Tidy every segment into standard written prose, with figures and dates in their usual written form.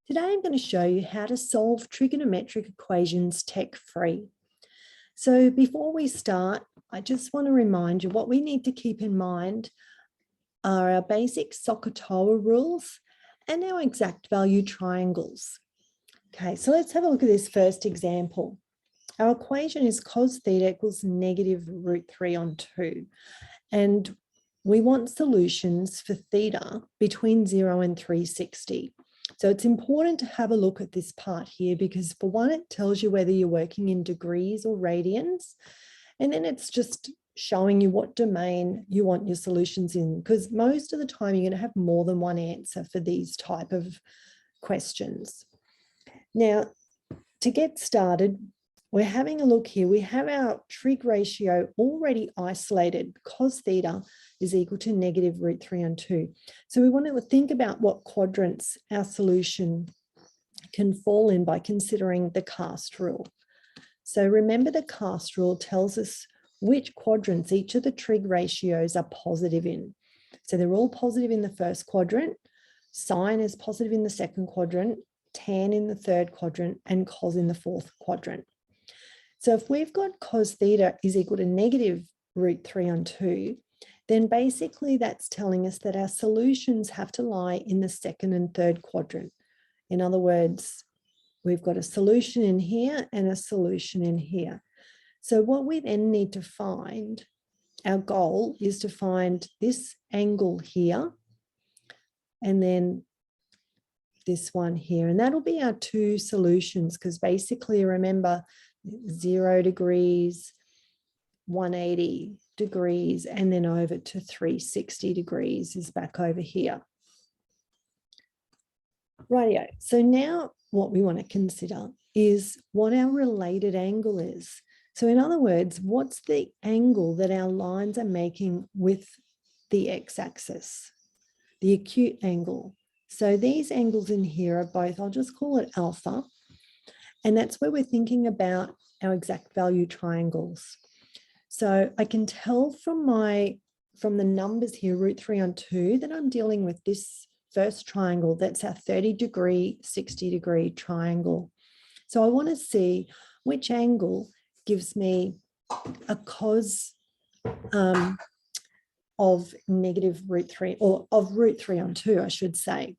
Today I'm going to show you how to solve trigonometric equations tech-free. So before we start, I just want to remind you what we need to keep in mind are our basic SOHCAHTOA rules and our exact value triangles. Okay, so let's have a look at this first example. Our equation is cos theta equals negative root 3 on 2. And we want solutions for theta between 0 and 360. So it's important to have a look at this part here because for one, it tells you whether you're working in degrees or radians. And then it's just showing you what domain you want your solutions in, because most of the time you're going to have more than one answer for these type of questions. Now, to get started, we're having a look here. We have our trig ratio already isolated. Cos theta is equal to negative root 3 on 2. So we want to think about what quadrants our solution can fall in by considering the cast rule. So remember, the cast rule tells us which quadrants each of the trig ratios are positive in. So they're all positive in the first quadrant, sine is positive in the second quadrant, tan in the third quadrant, and cos in the fourth quadrant. So if we've got cos theta is equal to negative root 3 on 2, then basically that's telling us that our solutions have to lie in the second and third quadrant. In other words, we've got a solution in here and a solution in here. So what we then need to find, our goal is to find this angle here and then this one here. And that'll be our two solutions, because basically remember 0 degrees, 180 degrees, and then over to 360 degrees is back over here. Rightio. So now what we want to consider is what our related angle is. So in other words, what's the angle that our lines are making with the x-axis, the acute angle. So these angles in here are both, I'll just call it alpha. And that's where we're thinking about our exact value triangles. So I can tell from the numbers here, root 3 on 2, that I'm dealing with this first triangle. That's our 30-degree, 60-degree triangle. So I want to see which angle gives me a cos of negative root 3, or of root 3 on 2, I should say.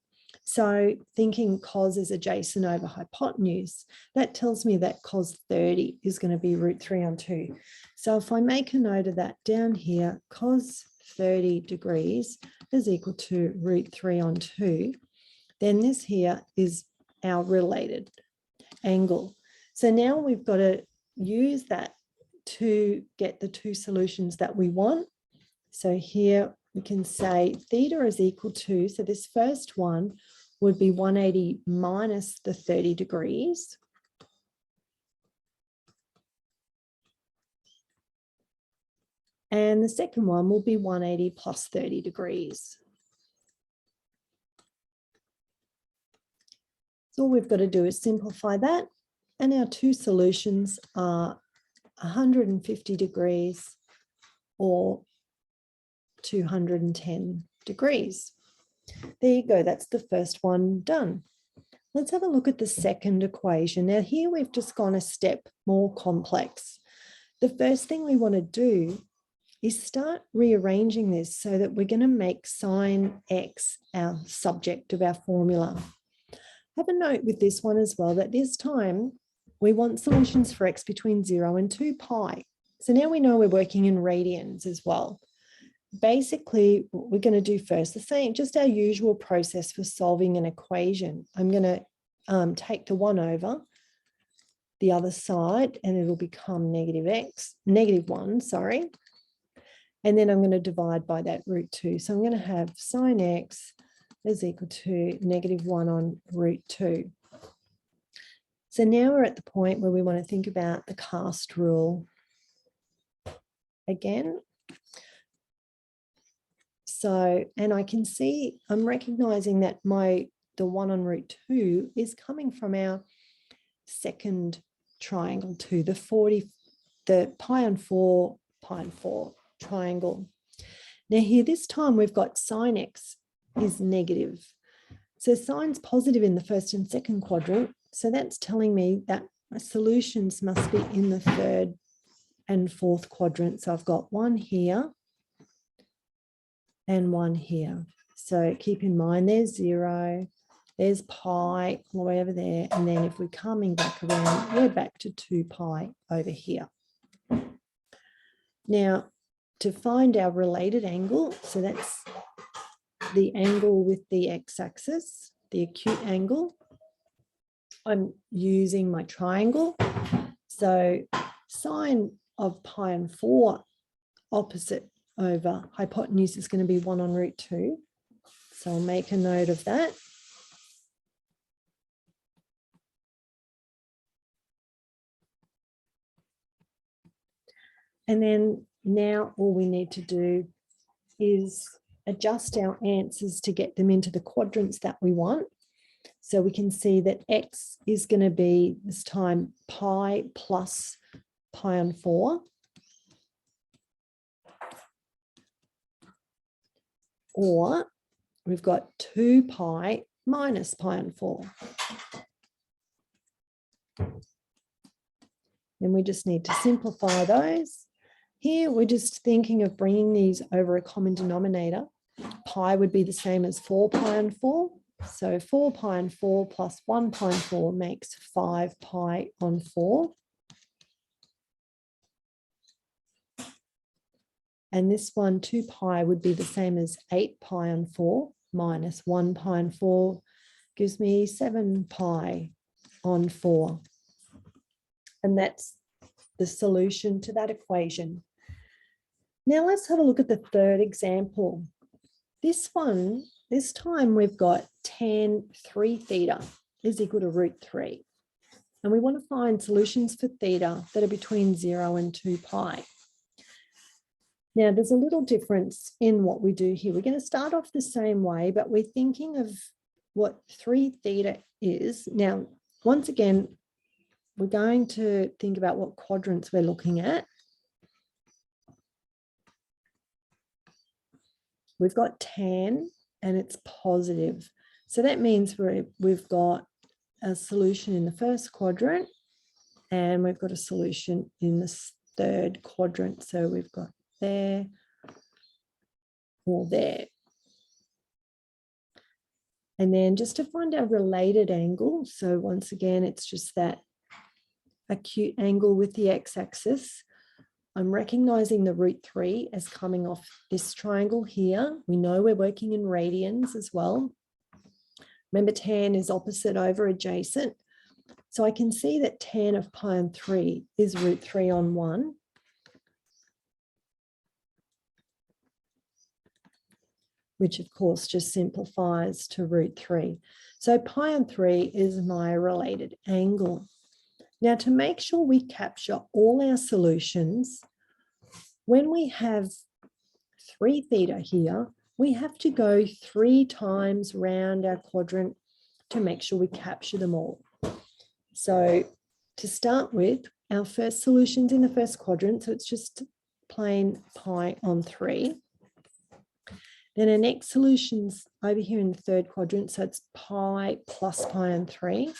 So thinking cos is adjacent over hypotenuse, that tells me that cos 30 is going to be root 3 on 2. So if I make a note of that down here, cos 30 degrees is equal to root 3 on 2, then this here is our related angle. So now we've got to use that to get the two solutions that we want. So here we can say theta is equal to, so this first one would be 180 minus the 30 degrees. And the second one will be 180 plus 30 degrees. So all we've got to do is simplify that. And our two solutions are 150 degrees or 210 degrees. There you go, that's the first one done. Let's have a look at the second equation. Now here we've just gone a step more complex. The first thing we want to do is start rearranging this so that we're going to make sine x our subject of our formula. Have a note with this one as well that this time we want solutions for x between 0 and 2 pi. So now we know we're working in radians as well. Basically, what we're going to do first, the same, just our usual process for solving an equation. I'm going to take the 1 over the other side and it'll become negative 1, sorry. And then I'm going to divide by that root 2. So I'm going to have sine x is equal to negative 1 on root 2. So now we're at the point where we want to think about the cast rule again. So, and I can see, I'm recognizing that the 1 on root 2 is coming from our second triangle too, the pi on 4 triangle. Now here, this time we've got sine x is negative. So sine's positive in the first and second quadrant. So that's telling me that my solutions must be in the third and fourth quadrant. So I've got one here and one here. So keep in mind there's 0, there's pi all the way over there. And then if we're coming back around, we're back to 2 pi over here. Now, to find our related angle, so that's the angle with the x-axis, the acute angle, I'm using my triangle. So sine of pi and 4 opposite over hypotenuse is going to be 1 on root 2. So I'll make a note of that. And then now all we need to do is adjust our answers to get them into the quadrants that we want. So we can see that x is going to be this time pi plus pi on 4. Or we've got 2 pi minus pi on 4. Then we just need to simplify those. Here we're just thinking of bringing these over a common denominator. Pi would be the same as 4 pi on 4. So 4 pi on 4 plus 1 pi on 4 makes 5 pi on 4. And this one, 2 pi, would be the same as 8 pi on 4 minus 1 pi on 4 gives me 7 pi on 4. And that's the solution to that equation. Now let's have a look at the third example. This one, this time we've got tan 3 theta is equal to root 3. And we want to find solutions for theta that are between 0 and 2 pi. Now, there's a little difference in what we do here. We're going to start off the same way, but we're thinking of what 3 theta is. Now, once again, we're going to think about what quadrants we're looking at. We've got tan and it's positive. So that means we've got a solution in the first quadrant and we've got a solution in the third quadrant. So we've got there or there. And then just to find our related angle, so once again, it's just that acute angle with the x-axis. I'm recognizing the root 3 as coming off this triangle here. We know we're working in radians as well. Remember, tan is opposite over adjacent. So I can see that tan of pi on 3 is root 3 on 1. Which of course just simplifies to root 3. So pi on 3 is my related angle. Now, to make sure we capture all our solutions, when we have 3 theta here, we have to go 3 times round our quadrant to make sure we capture them all. So to start with, our first solution's in the first quadrant, so it's just plain pi on 3. Then our next solution's over here in the third quadrant, so it's pi plus pi on 3.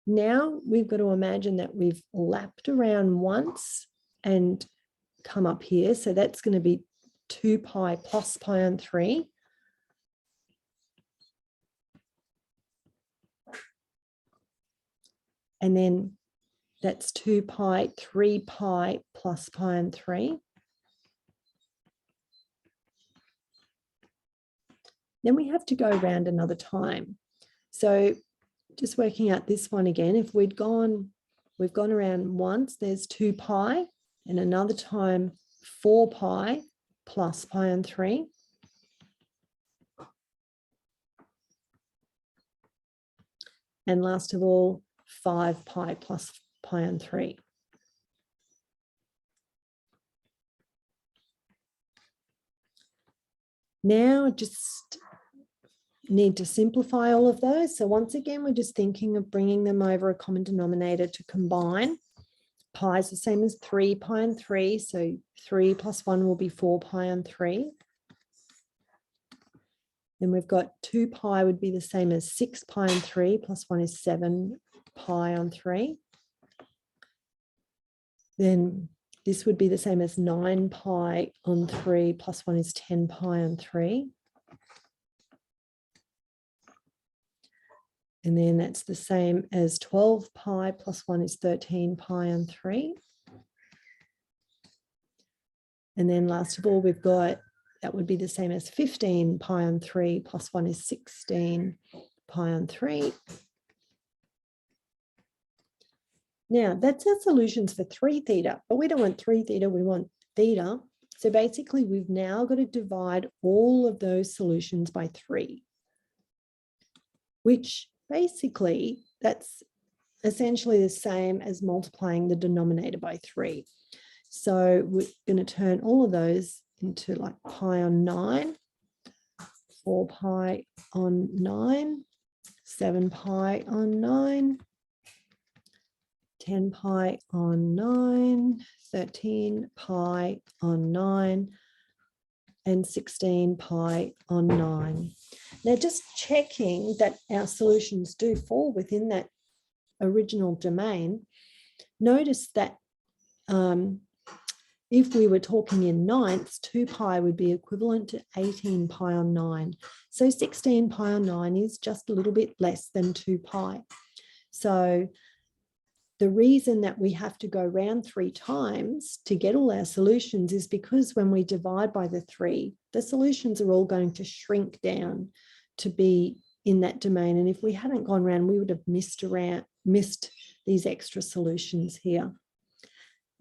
Now we've got to imagine that we've lapped around once and come up here. So that's going to be 2 pi plus pi on 3. And then that's 2 pi, 3 pi plus pi on 3. Then we have to go around another time. So just working out this one again, if we've gone around once, there's 2 pi, and another time 4 pi plus pi on 3. And last of all, 5 pi plus pi on 3. Now just need to simplify all of those. So once again, we're just thinking of bringing them over a common denominator to combine. Pi is the same as 3 pi on 3. So 3 plus 1 will be 4 pi on 3. Then we've got 2 pi would be the same as 6 pi on 3 plus 1 is 7 pi on 3. Then this would be the same as 9 pi on 3 plus 1 is 10 pi on 3. And then that's the same as 12 pi plus 1 is 13 pi on 3. And then last of all, we've got, that would be the same as 15 pi on 3 plus 1 is 16 pi on 3. Now, that's our solutions for 3 theta, but we don't want 3 theta, we want theta. So basically, we've now got to divide all of those solutions by 3, which basically, that's essentially the same as multiplying the denominator by 3. So we're going to turn all of those into like pi on 9, 4 pi on 9, 7 pi on 9, 10 pi on 9, 13 pi on 9, and 16 pi on 9. Now, just checking that our solutions do fall within that original domain, notice that if we were talking in ninths, 2 pi would be equivalent to 18 pi on 9. So 16 pi on 9 is just a little bit less than 2 pi. So the reason that we have to go round 3 times to get all our solutions is because when we divide by the 3, the solutions are all going to shrink down to be in that domain. And if we hadn't gone round, we would have missed these extra solutions here.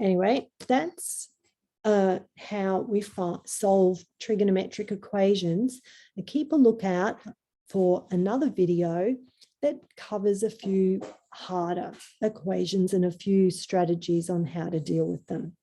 Anyway, that's how we solve trigonometric equations. And keep a lookout for another video that covers a few harder equations and a few strategies on how to deal with them.